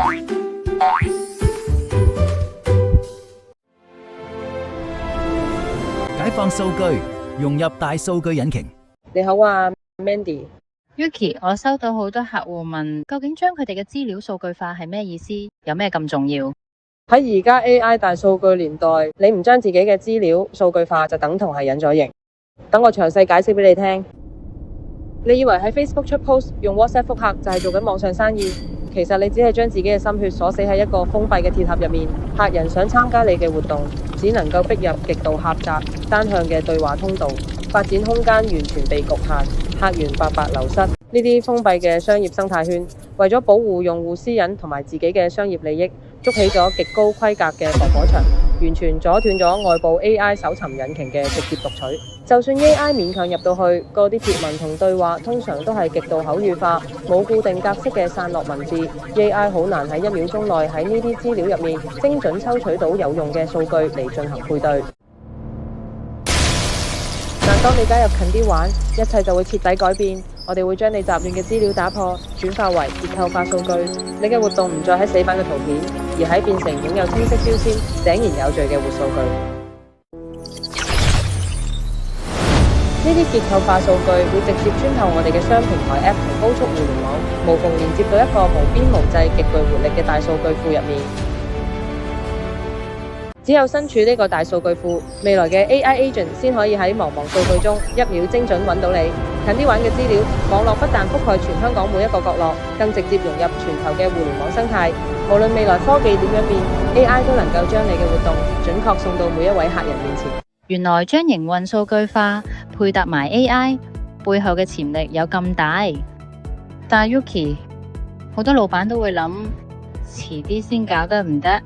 解放數據，融入大數據引擎。你好啊 ，Mandy。Yuki， 我收到好多客戶問，究竟將佢哋嘅資料數據化係咩意思？有咩咁重要？喺而家 AI 大數據年代，你唔將自己嘅資料數據化，就等同係隱咗形。等我詳細解釋俾你聽。你以為喺 Facebook 出 post 用 WhatsApp 覆客就係做緊網上生意？其實你只係將自己嘅心血鎖死喺一個封閉嘅鐵盒入面。客人想參加你嘅活動，只能夠逼入極度狹窄、單向嘅對話通道，發展空間完全被局限，客源白白流失。呢啲封閉嘅商業生態圈，為咗保護用戶私隱同埋自己嘅商業利益，築起咗極高規格嘅防火牆，完全阻斷咗外部 AI 搜尋引擎嘅直接讀取。就算 AI 勉強入到去，嗰啲貼文同對話通常都係極度口語化，冇固定格式嘅散落文字。AI 好難喺1秒鐘內喺呢啲資料入面精準抽取到有用嘅數據嚟進行配對。但當你加入近啲玩，一切就會徹底改變。我哋會將你雜亂嘅資料打破，轉化為結構化數據。你嘅活動唔再喺死板嘅圖片，而喺變成擁有清晰標籤、井然有序嘅活數據。呢啲結構化數據會直接穿透我哋嘅雙平台 App 同高速互聯網，無縫連接到一個無邊無際、極具活力嘅大數據庫入面。只有身處呢個大數據庫，未來嘅 AI agent 先可以喺茫茫數據中1秒精準揾到你。近啲玩嘅資料網絡不但覆蓋全香港每一個角落，更直接融入全球嘅互聯網生態。無論未來科技點樣變， AI 都能夠將你嘅活動準確送到每一位客人面前。原來將營運數據化配搭埋 AI 背後嘅潛力有咁大。但係 Yuki， 好多老闆都會諗遲啲先搞得唔得？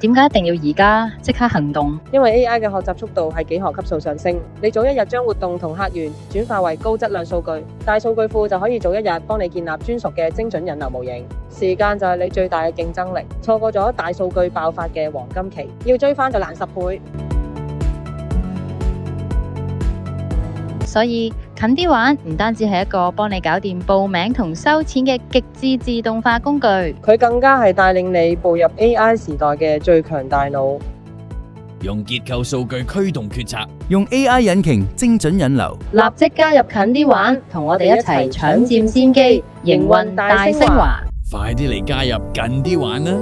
點解一定要而家即刻行動？因為 AI 嘅學習速度係幾何級數上升，你早一日將活動同客源轉化為高質量數據，大數據庫就可以早一日幫你建立專屬嘅精準引流模型。時間就係你最大嘅競爭力，錯過咗大數據爆發嘅黃金期，要追翻就難10倍。所以近啲玩唔單止係一個幫你搞掂報名同收錢嘅極致自動化工具，佢更加係帶領你步入 AI 時代嘅最強大腦。用結構數據驅動決策，用 AI 引擎精準引流。立即加入近啲玩，同我哋一齊搶佔先機，營運大升華。快啲嚟加入近啲玩啦！